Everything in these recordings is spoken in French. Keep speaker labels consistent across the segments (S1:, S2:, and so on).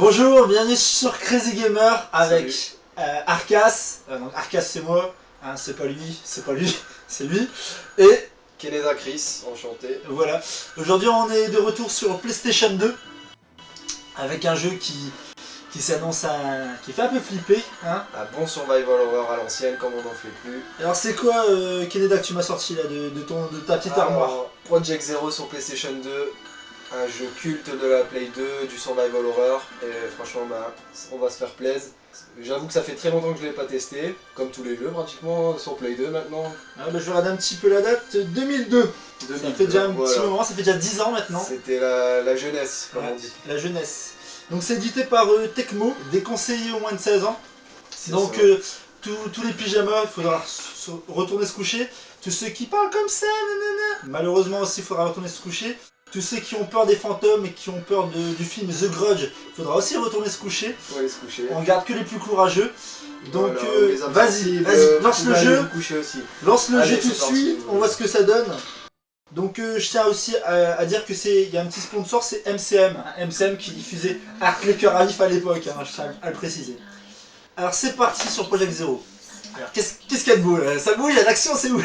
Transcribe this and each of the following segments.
S1: Bonjour, bienvenue sur Crazy Gamer avec Arcas. Donc Arcas c'est moi, hein, c'est pas lui, c'est lui. Et
S2: Keneda Chris, enchanté.
S1: voilà. Aujourd'hui on est de retour sur PlayStation 2 avec un jeu qui s'annonce qui fait un peu flipper. Hein.
S2: Un bon survival horror à l'ancienne, comme on n'en fait plus.
S1: Alors c'est quoi Keneda que tu m'as sorti là de ta petite armoire?
S2: Project Zero sur PlayStation 2. Un jeu culte de la Play 2, du survival horror, et franchement on va se faire plaisir. J'avoue que ça fait très longtemps que je ne l'ai pas testé, comme tous les jeux pratiquement, sur Play 2 maintenant.
S1: Ah bah, je vais regarder un petit peu la date, 2002. Ça fait déjà un petit moment, ça fait déjà 10 ans maintenant.
S2: C'était la jeunesse, comme on dit.
S1: La jeunesse. Donc c'est édité par Tecmo, déconseillé aux moins de 16 ans. Donc tous les pyjamas, il faudra retourner se coucher. Tous ceux qui parlent comme ça, nanana. Malheureusement aussi il faudra retourner se coucher. Tous ceux qui ont peur des fantômes et qui ont peur du film The Grudge, il faudra aussi retourner se coucher.
S2: On va aller se coucher.
S1: On garde que les plus courageux. Donc
S2: voilà,
S1: vas-y, lance le jeu. Lance le jeu tout de suite, on voit ce que ça donne. Donc je tiens aussi à dire que il y a un petit sponsor, c'est MCM. MCM qui diffusait Arc les cœurs à vif à l'époque, hein, je tiens à le préciser. Alors c'est parti sur Project Zero. Alors qu'est-ce qu'il y a de beau là? Ça bouge, il y a l'action, c'est où?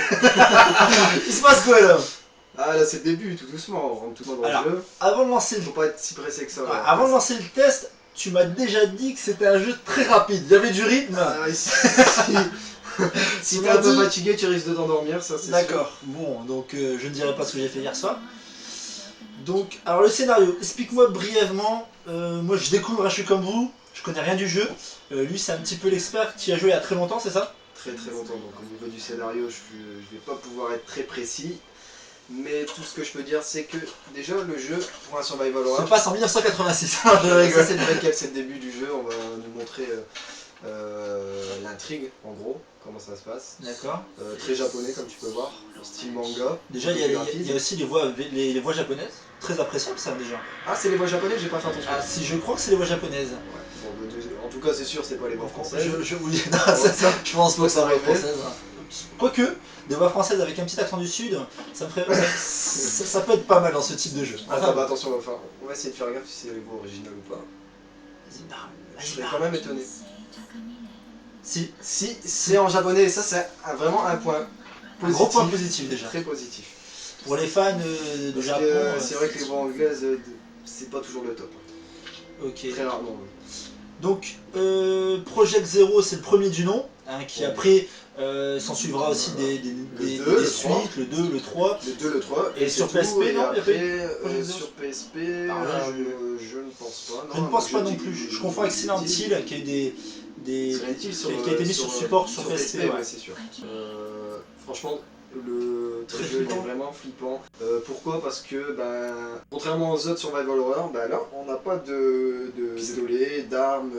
S1: Il se passe quoi là?
S2: Ah là c'est le début, tout doucement, on rentre tout dans le jeu.
S1: Avant de lancer
S2: faut pas être si pressé que ça.
S1: Avant de lancer le test, tu m'as déjà dit que c'était un jeu très rapide, il y avait du rythme.
S2: Si t'es un peu fatigué, tu risques de t'endormir, ça c'est sûr.
S1: D'accord, bon, donc je ne dirai pas ce que j'ai fait hier soir. Donc, alors le scénario, explique-moi brièvement. Moi je découvre un jeu comme vous, je connais rien du jeu. Lui c'est un petit peu l'expert qui a joué il y a très longtemps, c'est ça?
S2: Très longtemps, donc au niveau du scénario, je vais pas pouvoir être très précis. Mais tout ce que je peux dire, c'est que déjà le jeu, pour un survival horror,
S1: se passe en 1986.
S2: Ça c'est une vraie quête, c'est le début du jeu, on va nous montrer l'intrigue en gros, comment ça se passe.
S1: D'accord.
S2: Très japonais comme tu peux voir, style manga.
S1: Déjà il y a aussi les voix japonaises, très appréciables ça déjà.
S2: Ah c'est les voix japonaises, j'ai pas fait attention.
S1: Ah si, je crois que c'est les voix japonaises.
S2: Ouais. Bon, en tout cas c'est sûr, c'est pas les voix françaises.
S1: Je pense pas que ça va être française. Quoique, des voix françaises avec un petit accent du sud, ça me ferait... ça peut être pas mal dans ce type de jeu.
S2: Attends, bah attention, on va essayer de faire gaffe si c'est les voix originales ou pas. Je serais quand même étonné. Si c'est en japonais, et ça c'est vraiment un point positif.
S1: Un gros point positif déjà.
S2: Très positif.
S1: Pour les fans de Japon...
S2: c'est vrai que les voix anglaises, c'est pas toujours le top.
S1: Ok.
S2: Très rarement.
S1: Donc, Project Zero, c'est le premier du nom, hein, qui après s'en suivra aussi des suites, le 2, le 3.
S2: Le 2, le 3.
S1: Et sur PSP, non?
S2: Sur PSP, je ne pense pas.
S1: Je ne pense pas non plus. Je confonds avec Silent Hill, qui a eu qui a été mis sur support sur PSP.
S2: Ouais, c'est sûr. Franchement, le jeu est vraiment flippant. Pourquoi? Parce que, contrairement aux autres survival horror, là, on n'a pas de pistolet, d'armes,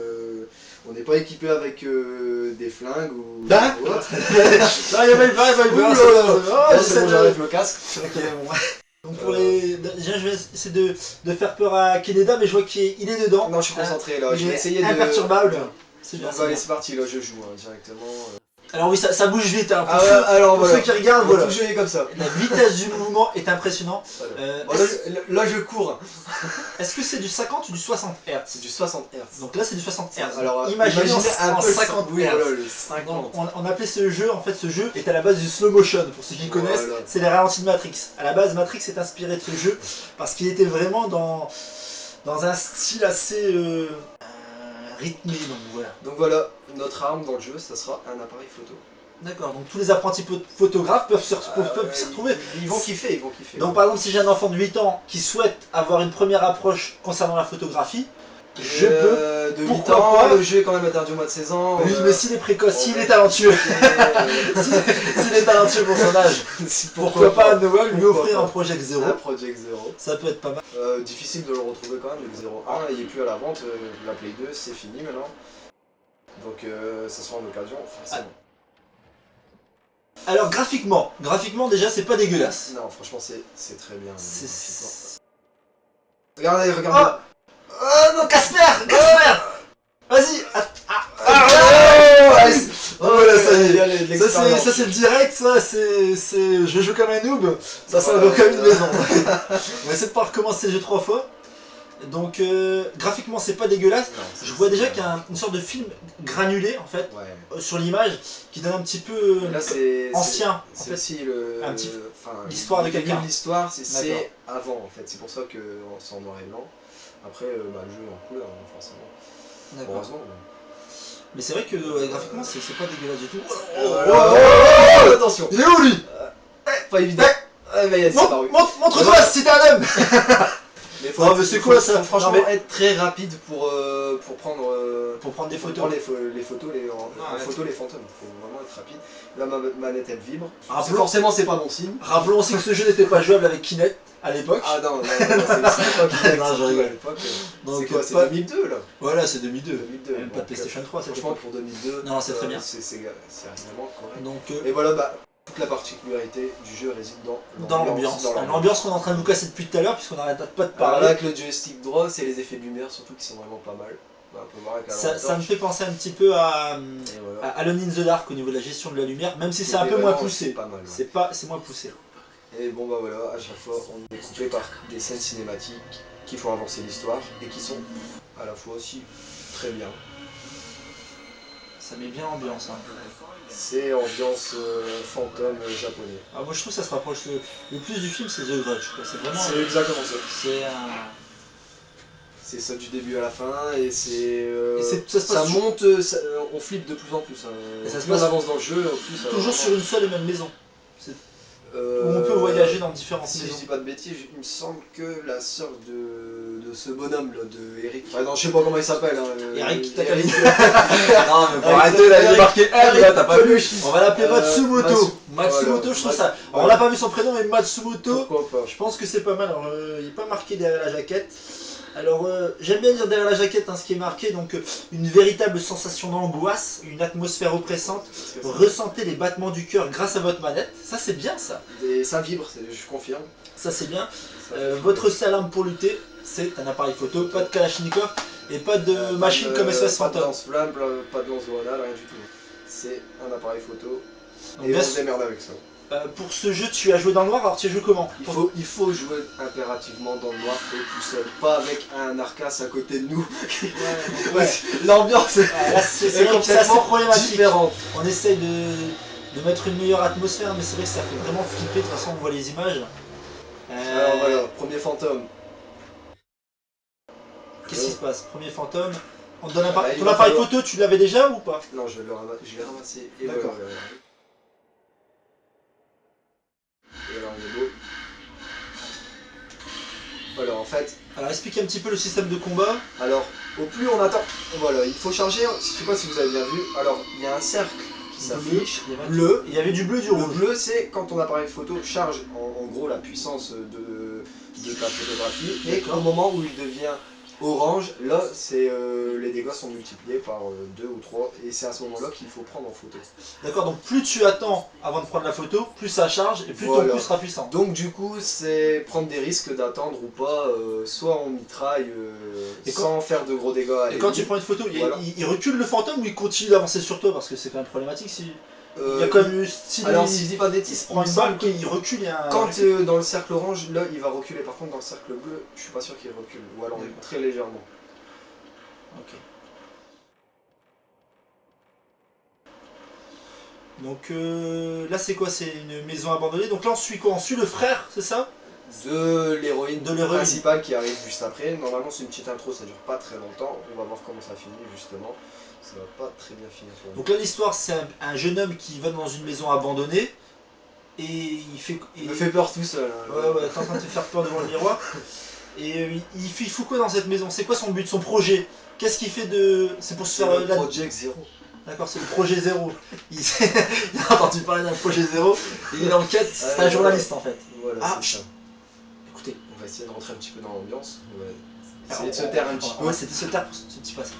S2: on n'est pas équipé avec des flingues ou autre.
S1: Non, il y avait le
S2: c'est bon, j'arrête le casque.
S1: Donc déjà je vais essayer de faire peur à Keneda, mais je vois qu'il est dedans.
S2: Non, je suis concentré là, je vais essayer de...
S1: imperturbable.
S2: C'est bien. Allez, c'est parti, là je joue directement.
S1: Alors oui, ça bouge vite, hein.
S2: Pour
S1: ceux qui regardent, voilà.
S2: Comme ça.
S1: La vitesse du mouvement est impressionnante.
S2: Là je cours.
S1: Est-ce que c'est du 50 ou du 60 Hz?
S2: C'est du 60 Hz.
S1: Donc là c'est du 60 Hz.
S2: Alors
S1: imaginez
S2: un peu
S1: 50 Hz. On appelait ce jeu est à la base du slow motion. Pour ceux qui connaissent, c'est les ralentis de Matrix. À la base, Matrix est inspiré de ce jeu parce qu'il était vraiment dans un style assez rythmé. Donc voilà.
S2: Notre arme dans le jeu, ça sera un appareil photo.
S1: D'accord, donc tous les apprentis photographes peuvent s'y retrouver.
S2: Ils vont kiffer,
S1: Donc par exemple, si j'ai un enfant de 8 ans qui souhaite avoir une première approche concernant la photographie, je peux.
S2: De 8 ans, le jeu est quand même interdit au moins de 16 ans.
S1: Oui, mais s'il est précoce, s'il est talentueux, s'il est talentueux pour son âge, pourquoi pas Noël lui offrir un Project Zero.
S2: Un Project Zero.
S1: Ça peut être pas mal.
S2: Difficile de le retrouver quand même, le 0.1, il n'est plus à la vente, la Play 2, c'est fini maintenant. Donc ça sera en occasion, forcément.
S1: Alors graphiquement déjà c'est pas dégueulasse.
S2: Non, franchement c'est très bien.
S1: Regardez. Oh non, Casper. Vas-y. Voilà, ça c'est le direct, ça c'est... Je joue comme un noob, ça va comme une maison. On va essayer de pas recommencer le jeu 3 fois. Donc graphiquement c'est pas dégueulasse.
S2: Non, c'est-
S1: Je vois déjà
S2: c'est-
S1: qu'il y a une sorte de film granulé en fait
S2: Ouais.
S1: sur l'image qui donne un petit peu
S2: Là, c'est
S1: ancien en
S2: C'est
S1: fait.
S2: aussi
S1: un petit-
S2: enfin,
S1: l'histoire de
S2: le début
S1: quelqu'un.
S2: l'histoire, c'est
S1: D'accord.
S2: avant en fait. C'est pour ça que c'est en noir et blanc. Après, bah, le jeu est en couleur, hein, forcément.
S1: D'accord.
S2: Heureusement.
S1: Mais c'est vrai que graphiquement c'est pas dégueulasse du tout.
S2: Oh, attention.
S1: Il est où lui?
S2: Pas évident. Ah, mais il y a disparu.
S1: Montre-toi si c'est un homme.
S2: Mais
S1: Ah, mais c'est quoi, ça?
S2: Franchement,
S1: Non, mais-
S2: être très rapide pour prendre.
S1: Pour prendre des
S2: Faut
S1: photos.
S2: prendre les photos, en
S1: Ouais.
S2: photo les fantômes, faut vraiment être rapide. Là ma manette elle vibre.
S1: Rappelons-
S2: Forcément c'est pas bon signe.
S1: Rappelons aussi que ce jeu n'était pas jouable avec Kinect à l'époque.
S2: Ah non, c'est pas Kinect,
S1: Non, je
S2: surtout
S1: rigole.
S2: à l'époque.
S1: Donc,
S2: C'est quoi, c'est
S1: pas-
S2: 2002 là
S1: Voilà, c'est 2002.
S2: 2002.
S1: Même pas de
S2: donc,
S1: PlayStation 3 cette
S2: franchement
S1: époque.
S2: pour 2002,
S1: Non, c'est très bien.
S2: C'est vraiment correct.
S1: Donc
S2: Et voilà, bah, toute la particularité du jeu réside
S1: dans l'ambiance. L'ambiance qu'on est en train de vous casser depuis tout à l'heure puisqu'on n'arrête pas de
S2: Alors là
S1: parler.
S2: avec le joystick droit, c'est les effets de lumière surtout qui sont vraiment pas mal. On peut voir avec la lampe
S1: Ça me
S2: torche.
S1: fait penser un petit peu à
S2: Et voilà.
S1: Alone in the Dark au niveau de la gestion de la lumière, même si c'est un
S2: C'était
S1: peu moins
S2: vraiment-
S1: poussé.
S2: pas mal. Ouais.
S1: C'est moins poussé.
S2: Et bon bah voilà, à chaque fois on est coupé par des scènes cinématiques qui font avancer l'histoire et qui sont à la fois aussi très bien.
S1: Ça met bien l'ambiance. Hein.
S2: C'est ambiance fantôme japonais.
S1: Ah, moi je trouve que ça se rapproche le plus du film, c'est The Grudge. quoi. C'est vraiment.
S2: C'est exactement ça.
S1: C'est un.
S2: C'est ça du début à la fin et c'est.
S1: ça se passe
S2: monte, on flippe de plus en plus. Hein.
S1: Et ça se
S2: Plus on
S1: passe
S2: avance dans le jeu, en plus. ça va
S1: toujours sur
S2: vraiment-
S1: une seule et même maison. Où on peut voyager dans différentes
S2: Si je
S1: maisons.
S2: dis pas de bêtises, il me semble que la sœur de ce bonhomme là, de Eric. Ah non, je sais pas comment il s'appelle. Hein,
S1: Eric
S2: Eric.
S1: Takami.
S2: Non, mais
S1: faut arrêter, là, il est marqué
S2: R, là, t'as pas vu.
S1: On va l'appeler Matsumoto.
S2: Voilà.
S1: Matsumoto, je trouve ça.
S2: Voilà.
S1: On l'a pas vu son prénom, mais Matsumoto.
S2: Pourquoi pas.
S1: Je pense que c'est pas mal. Alors, il n'est pas marqué derrière la jaquette. Alors, j'aime bien dire derrière la jaquette hein, ce qui est marqué. Donc, une véritable sensation d'angoisse, une atmosphère oppressante. Ressentez les battements du cœur grâce à votre manette. Ça, c'est bien ça.
S2: Et ça vibre, je confirme.
S1: Ça, c'est bien.
S2: Ça
S1: Votre seule arme pour lutter, c'est un appareil photo, pas de Kalachnikov et pas de machine comme SOS
S2: Pas de
S1: Phantom.
S2: lance-flamme, pas de lance-grenade, rien du tout. C'est un appareil photo.
S1: Donc,
S2: Et
S1: bien
S2: on
S1: sûr,
S2: se démerde avec ça.
S1: pour ce jeu, tu as joué dans le noir, alors tu as joué comment?
S2: Il faut jouer impérativement dans le noir et tout seul, pas avec un Arcas à côté de nous.
S1: Ouais.
S2: L'ambiance
S1: Ah, là, c'est
S2: est
S1: vrai que c'est assez
S2: complètement
S1: problématique.
S2: différente.
S1: On essaye de mettre une meilleure atmosphère, mais c'est vrai que ça fait vraiment flipper. De toute façon, on voit les images.
S2: Alors voilà, premier fantôme.
S1: Qu'est-ce qui se passe? Premier fantôme. On te donne un
S2: Là, il
S1: ton
S2: va
S1: appareil
S2: falloir-
S1: photo, tu l'avais déjà ou pas?
S2: Non, je l'ai ramassé. Et
S1: D'accord.
S2: voilà. Et alors, il est beau. Voilà, en fait,
S1: Alors explique un petit peu le système de combat.
S2: alors, au plus on attend, voilà, il faut charger, je sais pas si vous avez bien vu, alors, il y a un cercle qui s'affiche,
S1: Il y avait-
S2: bleu.
S1: Il y avait du bleu, du
S2: Le
S1: rouge.
S2: bleu, c'est quand ton appareil photo charge en gros la puissance de ta photographie, et
S1: D'accord.
S2: au moment où il devient orange, là, c'est les dégâts sont multipliés par 2 ou 3, et c'est à ce moment-là qu'il faut prendre en photo.
S1: D'accord, donc plus tu attends avant de prendre la photo, plus ça charge et plus
S2: Voilà.
S1: ton coup sera puissant.
S2: Donc du coup, c'est prendre des risques d'attendre ou pas, soit on mitraille
S1: Et quand-
S2: sans faire de gros dégâts à
S1: Et quand tu
S2: l'ennemi.
S1: prends une photo,
S2: Voilà.
S1: il recule le fantôme ou il continue d'avancer sur toi? Parce que c'est quand même problématique si. Il y a
S2: Euh,
S1: quand même eu. Si
S2: alors
S1: il-
S2: si je dis pas de
S1: il
S2: bêtises,
S1: se prend
S2: il me
S1: une
S2: semble
S1: balle, qu'il recule, il y a un.
S2: quand dans le cercle orange, là il va reculer. Par contre dans le cercle bleu, je suis pas sûr qu'il recule. Ou alors
S1: D'accord.
S2: très légèrement.
S1: Ok. Donc là c'est quoi? C'est une maison abandonnée. Donc là on suit quoi? On suit le frère, c'est ça?
S2: De l'héroïne
S1: De l'héroïne.
S2: principale qui arrive juste après. Normalement c'est une petite intro, ça dure pas très longtemps. On va voir comment ça finit justement. Ça va pas très bien finir pour nous.
S1: Donc là l'histoire c'est un jeune homme qui va dans une maison abandonnée et il fait.
S2: Il me fait peur tout seul. Hein,
S1: Ouais, t'es en train de te faire peur devant le miroir. Et il fout quoi dans cette maison? C'est quoi son but, son projet? Qu'est-ce qu'il fait de. C'est pour se
S2: C'est
S1: faire
S2: le
S1: la.
S2: Project Zero.
S1: D'accord, c'est le projet zéro. Il, il a entendu parler d'un projet zéro. Et il enquête, c'est un journaliste en fait.
S2: Voilà,
S1: Ah,
S2: c'est ça.
S1: Écoutez,
S2: On va essayer de rentrer un petit peu dans l'ambiance. On va
S1: alors,
S2: essayer de se taire un petit
S1: on
S2: peu.
S1: va essayer de se taire pour ce petit passage.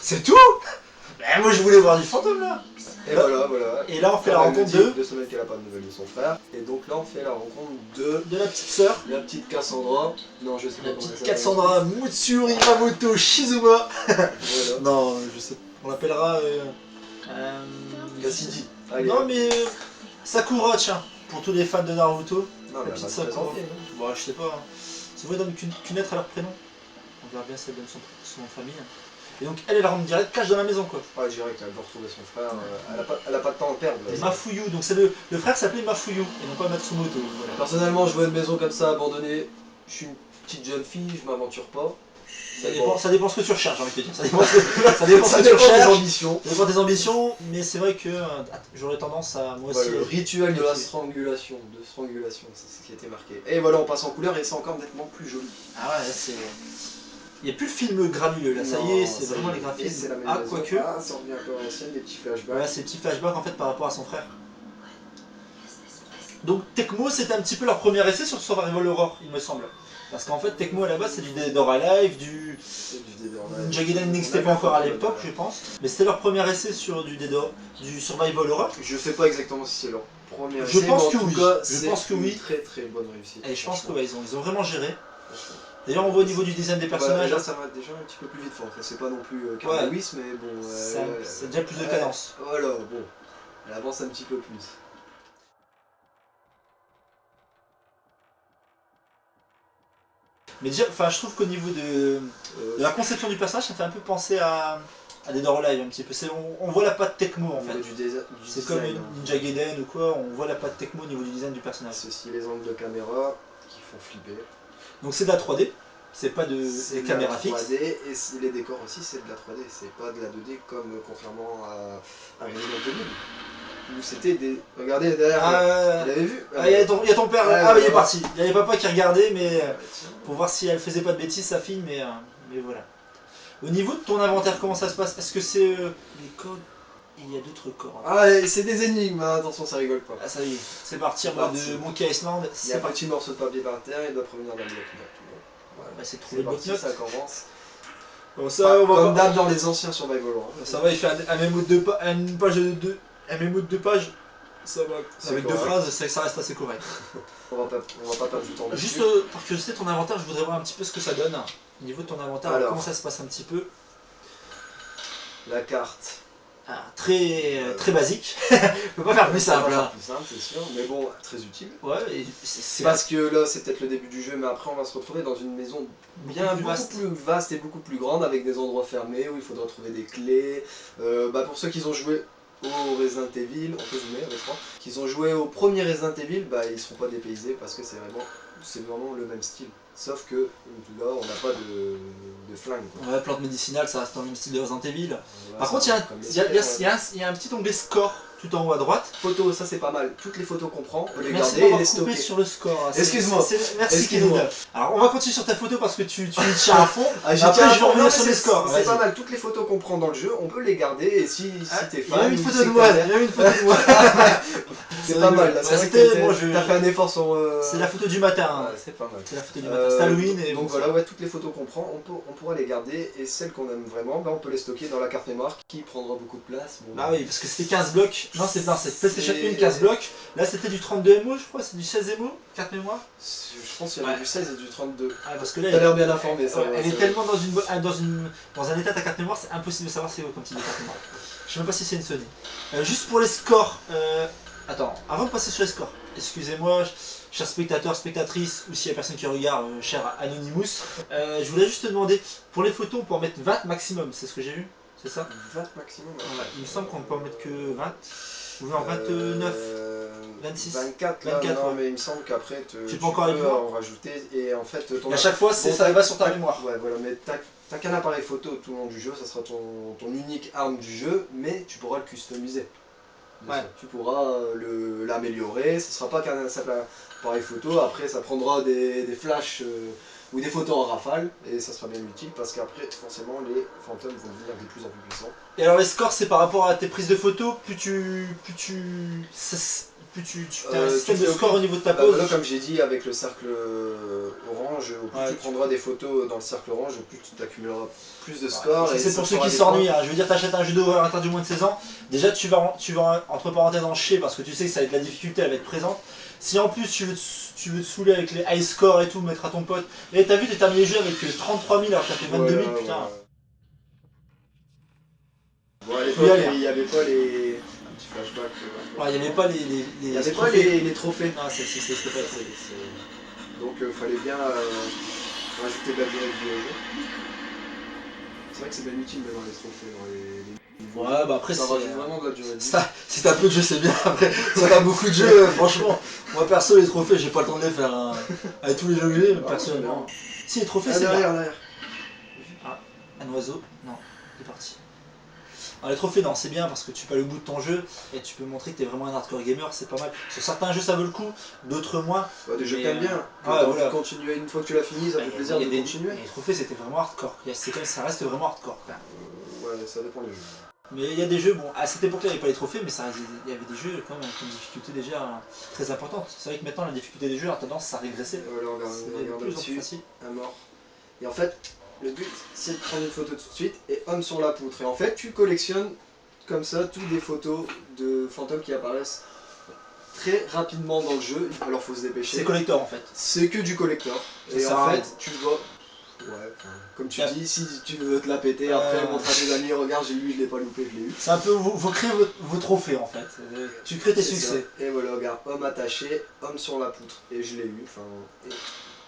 S1: C'est tout? Ben, moi je voulais voir du fantôme là.
S2: Et voilà, voilà.
S1: Et là on fait la
S2: Elle me
S1: rencontre
S2: dit
S1: de
S2: 2 semaines qu'elle a pas de nouvelles de son frère. Et donc là on fait la rencontre de
S1: la petite sœur.
S2: la petite Cassandra. Non, je sais pas
S1: La
S2: comment
S1: petite
S2: elle s'appelle.
S1: Katsandra Mutsuri Mamoto Shizuma.
S2: Voilà.
S1: Non, je sais. On l'appellera.
S2: Cassidy. Allez.
S1: Non mais Sakura, tiens, pour tous les fans de Naruto.
S2: Non,
S1: la
S2: mais
S1: petite
S2: elle va se
S1: Sakura.
S2: présenter, non
S1: Bon, je sais pas. Hein. Tu vois, donne qu'une lettre à leur prénom. On verra bien si elle donne son nom de famille. Et donc, elle rentre direct, cache dans la maison, quoi.
S2: Ouais, direct, elle doit retrouver son frère. Elle a pas de temps à perdre. Là,
S1: Et Mafuyu, donc c'est le frère s'appelait Mafuyu, et non pas Matsumoto. Voilà.
S2: Personnellement, je vois une maison comme ça abandonnée. Je suis une petite jeune fille, je m'aventure pas.
S1: Ça dépend ce que tu recherches, j'ai envie de te dire. Ça dépend ce que tu
S2: des
S1: recherches.
S2: ambitions.
S1: Ça dépend des ambitions, mais c'est vrai que j'aurais tendance à moi aussi.
S2: Le rituel de la strangulation, c'est ce qui a été marqué. Et voilà, on passe en couleur et c'est encore nettement plus joli.
S1: Ah ouais, là c'est. Il n'y a plus le film granuleux, là, ça y est, c'est vraiment les graphismes.
S2: C'est la même maison.
S1: quoique.
S2: Ah, ça revient un peu à l'ancienne, des petits flashbacks.
S1: Ouais, ces petits flashbacks en fait par rapport à son frère. Donc Tecmo, c'était un petit peu leur premier essai sur Survival Horror, il me semble. Parce qu'en fait, Tecmo à la base, c'est du Dead or Alive, du Ninja Gaiden n'existait pas encore à l'époque, je pense. Mais c'était leur premier essai sur du Survival Horror.
S2: Je sais pas exactement si c'est leur premier essai,
S1: Je pense
S2: mais en
S1: que
S2: tout
S1: oui.
S2: cas,
S1: Je pense que oui.
S2: Très très bonne réussite.
S1: Et je pense que ouais, ils ont vraiment géré. D'ailleurs, on voit au niveau du design des personnages.
S2: Là, ça va déjà un petit peu plus vite. Enfin, c'est pas non plus Carl Lewis, mais bon.
S1: C'est déjà plus de cadence.
S2: Voilà, bon. Elle avance un petit peu plus.
S1: Mais déjà, enfin, je trouve qu'au niveau de la conception du personnage, ça fait un peu penser à Dead or Alive un petit peu. On voit la patte Tecmo en fait. C'est comme Ninja Gaiden ou quoi, on voit la patte Tecmo au niveau du design du personnage.
S2: Ceci, les angles de caméra qui font flipper.
S1: Donc c'est de la 3D, c'est pas des caméras fixes.
S2: 3D et les décors aussi c'est de la 3D, c'est pas de la 2D comme contrairement à Resident Evil. Où c'était des. Regardez derrière, vous l'avez vu?
S1: Il y a ton père, il est parti. Il y avait papa qui regardait, mais pour voir si elle faisait pas de bêtises, sa fille, mais voilà. Au niveau de ton inventaire, comment ça se passe? Est-ce que c'est les codes? Il y a d'autres corps.
S2: Ah, c'est des énigmes, hein. Attention, ça rigole pas.
S1: Ah, ça y est, c'est parti, en mode Monkey Island.
S2: Il y a un petit morceau de papier par terre, il doit provenir d'un bloc-notes.
S1: Voilà. C'est trouver le bloc-notes.
S2: Ça commence.
S1: Bon, ça,
S2: comme d'hab dans les anciens Survival Horror.
S1: Ça va, il fait un mémo de une page de 2 pages. Ça va, avec 2 phrases, ça reste assez correct.
S2: On va pas perdre du temps là-dessus.
S1: Juste par curiosité, ton inventaire, je voudrais voir un petit peu ce que ça donne. Au niveau de ton inventaire, alors, comment ça se passe un petit peu?
S2: La carte.
S1: Ah, très basique. On peut pas faire plus simple.
S2: Plus simple, c'est sûr, mais bon, très utile.
S1: Ouais,
S2: parce que là, c'est peut-être le début du jeu, mais après, on va se retrouver dans une maison beaucoup plus vaste et beaucoup plus grande, avec des endroits fermés où il faudra trouver des clés. Pour ceux qui ont joué au Resident Evil, on peut zoomer avec moi, qui ont joué au premier Resident Evil, ils seront pas dépaysés parce que c'est vraiment le même style. Sauf que là, on n'a pas de flingue. Quoi.
S1: Ouais, plante médicinale, ça reste dans le même style de Resident Evil. Ouais, par contre, il y a un petit onglet score tout en haut à droite.
S2: Photos, ça c'est pas mal. Toutes les photos qu'on prend, on les garder et les stocker.
S1: Sur le score.
S2: Excuse-moi.
S1: Merci Kennedy. Alors on va continuer sur ta photo parce que tu tiens à fond.
S2: Après
S1: je vais revenir sur les scores.
S2: C'est pas mal. Toutes les photos qu'on prend dans le jeu, on peut les garder et si t'es fan.
S1: Il y a une photo de moi.
S2: C'est pas mal. T'as fait un effort sur.
S1: C'est la photo du matin.
S2: C'est pas mal.
S1: C'est la photo du matin. C'est Halloween et
S2: donc voilà, toutes les photos qu'on prend, on pourra les garder et celles qu'on aime vraiment, on peut les stocker dans la carte mémoire qui prendra beaucoup de place.
S1: Ah oui, parce que c'était 15 blocs. Non, c'est PlayStation 1 15 blocs. Là, c'était du 32 MO, je crois. C'est du 16 MO, carte mémoire.
S2: Je pense qu'il y en a du 16 et du 32.
S1: Ah, parce que là,
S2: t'as l'air bien informé. Ça,
S1: elle est tellement dans un état ta carte mémoire, c'est impossible de savoir c'est comme type de carte mémoire. Je sais même pas si c'est une Sony. Juste pour les scores. Attends, avant de passer sur les scores, excusez-moi, chers spectateurs, spectatrices, ou s'il y a personne qui regarde, cher Anonymous, je voulais juste te demander, pour les photos, on peut en mettre 20 maximum, c'est ce que j'ai vu? C'est ça?
S2: 20 maximum.
S1: Ouais, il me semble qu'on ne peut en mettre que 20. Ou en 29, 26,
S2: 24,
S1: 24,
S2: non,
S1: ouais.
S2: mais il me semble qu'après tu peux
S1: encore
S2: en rajouter et en fait
S1: à chaque fois ça va sur ta mémoire.
S2: Ouais, voilà, mais t'as qu'un appareil photo tout le long du jeu, ça sera ton unique arme du jeu, mais tu pourras le customiser. Ouais. Tu pourras l'améliorer, ce sera pas qu'un simple appareil photo, après ça prendra des flashs ou des photos en rafale et ça sera bien utile parce qu'après forcément les fantômes vont devenir de plus en plus puissants.
S1: Et alors les scores c'est par rapport à tes prises de photos, plus tu as un système de score au niveau de ta pose.
S2: Là, comme j'ai dit, avec le cercle orange, au plus tu prendras des photos dans le cercle orange, au plus tu t'accumuleras plus de scores.
S1: C'est pour ceux qui s'ennuient, hein. Je veux dire, t'achètes un jeu d'horreur interdit moins de 16 ans, déjà tu vas entre parenthèses en chier parce que tu sais que ça va être la difficulté, elle va être présente. Si en plus tu veux te saouler avec les high scores et tout, mettre à ton pote, et t'as vu, t'as terminé le jeu avec 33 000 alors que t'as fait 22 000, putain.
S2: Bon, à l'époque, il n'y avait pas petit flashback.
S1: Il n'y avait pas
S2: Il n'y avait pas les trophées.
S1: Non, c'était pas les trophées.
S2: Donc fallait bien rajouter de la durée de vie au jeu. C'est vrai que c'est bien utile d'avoir les trophées dans les niveaux.
S1: Ouais, bah après
S2: ça
S1: c'est
S2: rajoute vraiment de la durée de vie.
S1: C'est un peu de jeu, c'est bien. Après, ça a beaucoup de jeux, franchement. Moi perso, les trophées, j'ai pas le temps de les faire. Hein. Avec tous les jeux que j'ai, personnellement. Si, les trophées, c'est bien.
S2: Derrière.
S1: Ah, un oiseau. Non, il est parti. Alors, les trophées, non, c'est bien parce que tu peux aller au bout de ton jeu et tu peux montrer que t'es vraiment un hardcore gamer, c'est pas mal. Sur certains jeux, ça vaut le coup, d'autres moins.
S2: Bah, des jeux que t'aimes bien.
S1: Ouais, voilà.
S2: Continuer une fois que tu l'as fini, ça fait plaisir de continuer.
S1: Les trophées, c'était vraiment hardcore. Ça reste vraiment hardcore.
S2: Ouais, ça dépend des jeux.
S1: Mais il y a des jeux, bon, à cette époque-là, il n'y avait pas les trophées, mais il y avait des jeux quand même avec une difficulté déjà très importante. C'est vrai que maintenant, la difficulté des jeux a tendance à régresser.
S2: Voilà, regarde
S1: plus
S2: dessus,
S1: facile.
S2: un mort. Et en fait, le but, c'est de prendre une photo tout de suite et homme sur la poutre. Et en fait, tu collectionnes comme ça toutes des photos de fantômes qui apparaissent très rapidement dans le jeu. Alors, faut se dépêcher.
S1: C'est collector en fait.
S2: C'est que du collector. Et en fait, tu dois. Ouais, comme tu dis, si tu veux te la péter, après montre à tes amis, regarde, j'ai eu, je l'ai pas loupé, je l'ai eu.
S1: C'est un peu, vous créez vos trophées en fait. Tu crées tes succès.
S2: Ça. Et voilà, regarde, homme attaché, homme sur la poutre. Et je l'ai eu, enfin,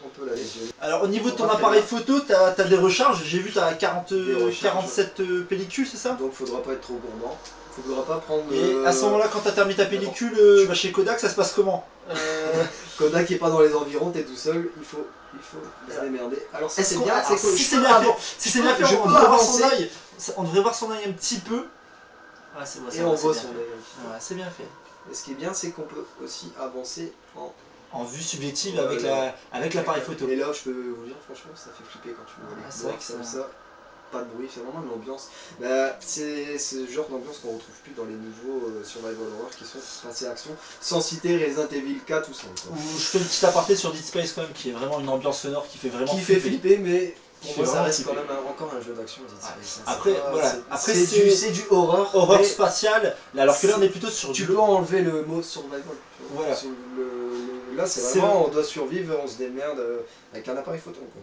S2: on peut la les yeux.
S1: Alors au niveau de ton appareil photo, t'as des recharges, j'ai vu t'as 47 pellicules, c'est ça?
S2: Donc faudra pas être trop gourmand. Faudra pas prendre.
S1: Et à ce moment-là, quand t'as terminé ta pellicule, tu vas chez Kodak, ça se passe comment?
S2: Kodak est pas dans les environs, t'es tout seul, il faut se démerder. Alors ça c'est bien, c'est
S1: si c'est bien fait, on devrait voir son œil. On devrait voir son œil un petit peu. Ouais, c'est bon,
S2: et on voit son œil.
S1: Ouais, c'est bien fait.
S2: Et ce qui est bien, c'est qu'on peut aussi avancer
S1: en vue subjective avec l'appareil photo.
S2: Et là, je peux vous dire, franchement, ça fait flipper quand tu vois les
S1: c'est vrai que
S2: comme ça. Pas de bruit, c'est vraiment de l'ambiance. Bah, c'est ce genre d'ambiance qu'on retrouve plus dans les nouveaux survival horror qui sont passés à action, sans citer Resident Evil 4 ou 5.
S1: Je fais une petite aparté sur Dead Space quand même, qui est vraiment une ambiance sonore qui fait vraiment
S2: flipper, mais pour moi ça reste quand même encore un jeu d'action.
S1: Après, voilà. Après
S2: c'est du horreur
S1: spatial, alors que là on est plutôt sur
S2: tu peux enlever le mot survival.
S1: Voilà.
S2: Là c'est vraiment on doit survivre, on se démerde avec un appareil photo quoi.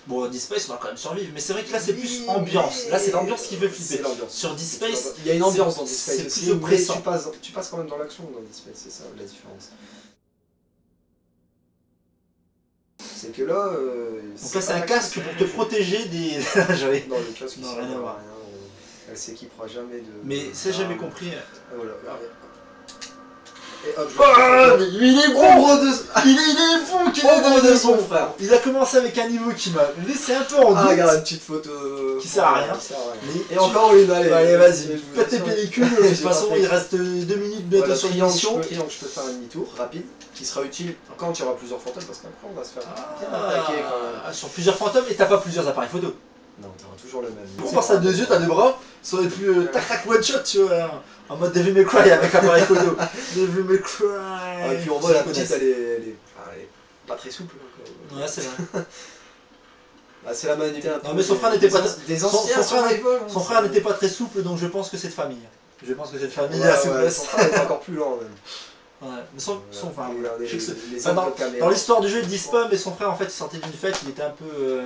S1: Bon, Dead Space on va quand même survivre, mais c'est vrai que là c'est plus ambiance. Là c'est l'ambiance qui fait flipper. Sur Dead Space,
S2: il y a une ambiance dans Dead Space,
S1: c'est plus oppressant.
S2: Tu passes quand même dans l'action dans Dead Space, c'est ça la différence. C'est que là.
S1: Donc là c'est un casque pour te protéger des. J'avais.
S2: Non, le casque
S1: non, rien à voir.
S2: Elle s'équipera jamais de.
S1: Mais c'est jamais compris.
S2: Voilà, et hop,
S1: il est bon. Il est bon qu'il
S2: ombre de son frère.
S1: Il a commencé avec un niveau qui m'a laissé un peu en doute.
S2: Regarde la petite photo
S1: qui sert à rien.
S2: Et encore une,
S1: allez vas-y, pète tes pellicules, de toute façon il reste 2 minutes bientôt sur l'émission.
S2: Triangle, je peux faire un demi-tour rapide, qui sera utile quand il y aura plusieurs fantômes, parce qu'après on va se faire bien attaquer quand même.
S1: Sur plusieurs fantômes et t'as pas plusieurs appareils photo.
S2: Non, t'auras toujours le même.
S1: Pour force à 2 yeux, t'as 2 bras, ça aurait pu tac tac one shot, tu vois, en mode Devil May Cry avec appareil photo. Devil May Cry.
S2: Et puis on voit la petite, elle est pas très souple.
S1: Ouais, c'est vrai.
S2: Bah, c'est la manette.
S1: Non, mais son frère n'était pas
S2: des anciens
S1: son frère n'était pas très souple, donc je pense que c'est de famille. Je pense que c'est de famille
S2: la souplesse. Son frère est encore plus lent même.
S1: Ouais, mais son frère.
S2: Les
S1: dans l'histoire du jeu, ils disent pas, mais son frère en fait il sortait d'une fête, il était un peu.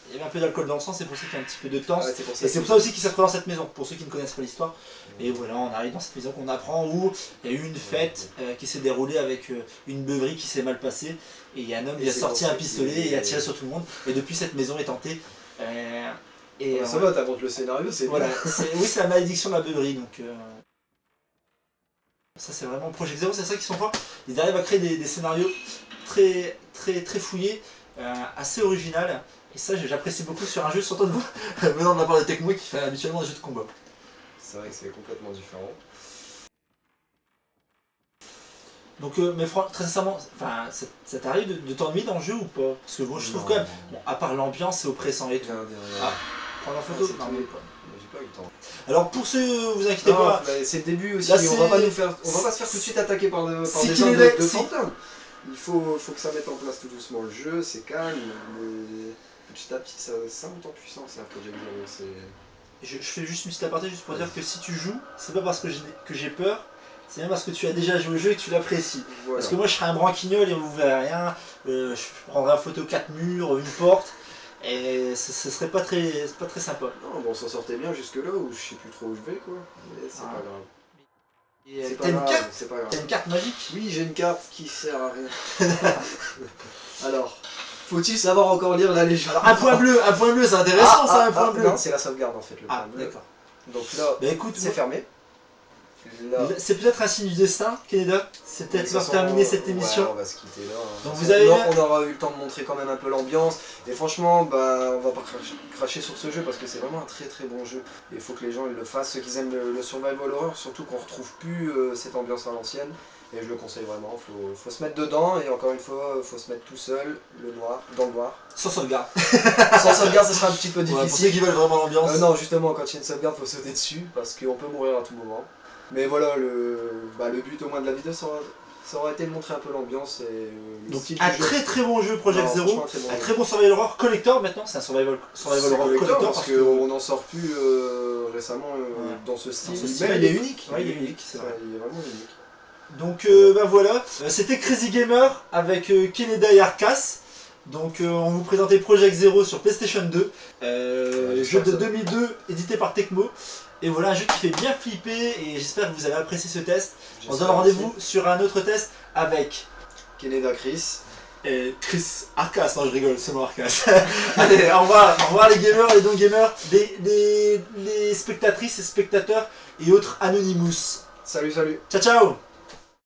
S1: Il y avait un peu d'alcool dans le sang, c'est pour ça qu'il y a un petit peu de temps. Et c'est pour ça aussi qu'il s'est retrouvé dans cette maison, pour ceux qui ne connaissent pas l'histoire. Et voilà, on arrive dans cette maison qu'on apprend où il y a eu une fête qui s'est déroulée avec une beuverie qui s'est mal passée. Et il y a un homme qui a sorti un pistolet et il a tiré sur tout le monde. Et depuis, cette maison est hantée.
S2: Ça va, t'inventes le scénario, c'est
S1: voilà. Oui, c'est la malédiction de la beuverie. Donc, ça, c'est vraiment Project Zero, c'est ça qu'ils sont forts. Ils arrivent à créer des scénarios très fouillés, assez original. Et ça, j'apprécie beaucoup sur un jeu, surtout de vous, venant de la part de Tecmo qui fait habituellement des jeux de combat.
S2: C'est vrai que c'est complètement différent.
S1: Donc, mais très sincèrement, ça t'arrive de t'ennuyer dans le jeu ou pas? Parce que bon, je trouve quand même, bon, à part l'ambiance, c'est oppressant et tout. Prends la photo. Non, mais pas.
S2: J'ai pas eu le temps.
S1: Alors pour ceux, vous inquiétez pas.
S2: C'est le début aussi.
S1: Là,
S2: on va pas se faire tout de suite attaquer par des gens de fantômes. Il faut que ça mette en place tout doucement le jeu, c'est calme, mais petit à petit ça monte en puissance, c'est un Project Zero.
S1: Je fais juste une petite aparté juste pour dire que si tu joues, c'est pas parce que j'ai peur, c'est même parce que tu as déjà joué au jeu et que tu l'apprécies. Voilà. Parce que moi je serais un branquignol et on vous verrait rien, je prendrais en photo 4 murs, une porte, et ce serait pas très sympa.
S2: Non, bon, on s'en sortait bien jusque là où je sais plus trop où je vais quoi, mais c'est pas grave. C'est
S1: T'as
S2: pas
S1: une
S2: grave,
S1: carte
S2: c'est pas grave.
S1: T'as une carte magique?
S2: Oui, j'ai une carte qui sert à rien. Alors, faut-il savoir encore lire la légende?
S1: Un point bleu, c'est intéressant ça, un point bleu.
S2: Non, c'est la sauvegarde en fait, le point
S1: Ah,
S2: bleu.
S1: d'accord.
S2: Donc là,
S1: Bah écoute,
S2: c'est fermé. Là,
S1: c'est peut-être un signe du destin, Canada. C'est peut-être
S2: de toute
S1: l'heure de
S2: façon,
S1: terminer cette
S2: ouais,
S1: émission.
S2: on va se quitter là.
S1: Donc
S2: De
S1: vous
S2: toute
S1: avez
S2: façon,
S1: bien-
S2: on aura eu le temps de montrer quand même un peu l'ambiance. Et franchement, bah, on va pas cracher sur ce jeu parce que c'est vraiment un très très bon jeu. Et il faut que les gens ils le fassent, ceux qui aiment le survival horror, surtout qu'on retrouve plus cette ambiance à l'ancienne. Et je le conseille vraiment, faut se mettre dedans et encore une fois, faut se mettre tout seul, dans le noir.
S1: Sans sauvegarde.
S2: Sans sauvegarde, ça sera un petit peu
S1: Ouais, pour
S2: difficile.
S1: ceux qui veulent vraiment l'ambiance.
S2: Non, justement, quand il y a une sauvegarde, faut sauter dessus parce qu'on peut mourir à tout moment. Mais voilà, le but au moins de la vidéo, ça aura été de montrer un peu l'ambiance et le
S1: Donc
S2: style
S1: un
S2: du jeu.
S1: très très bon jeu Project
S2: Non,
S1: Zero,
S2: franchement,
S1: un
S2: jeu.
S1: très bon survival horror collector maintenant, c'est un survival
S2: C'est
S1: horror
S2: collector
S1: collector
S2: parce qu'on n'en sort plus récemment
S1: Ouais.
S2: dans ce style.
S1: Dans ce style.
S2: Même il est unique.
S1: Ouais, il est unique, c'est vrai.
S2: Il est vraiment unique.
S1: Donc bah voilà, c'était Crazy Gamer avec Keneda et Arcas. Donc on vous présentait Project Zero sur PlayStation 2, jeu de 2002 édité par Tecmo. Et voilà un jeu qui fait bien flipper et j'espère que vous avez apprécié ce test. On se donne rendez-vous sur un autre test avec
S2: Keneda Chris.
S1: et Chris Arcas, non je rigole, c'est moi Arcas. Allez, au revoir les gamers, les non-gamers, les spectatrices et spectateurs et autres Anonymous.
S2: Salut, salut.
S1: Ciao ciao.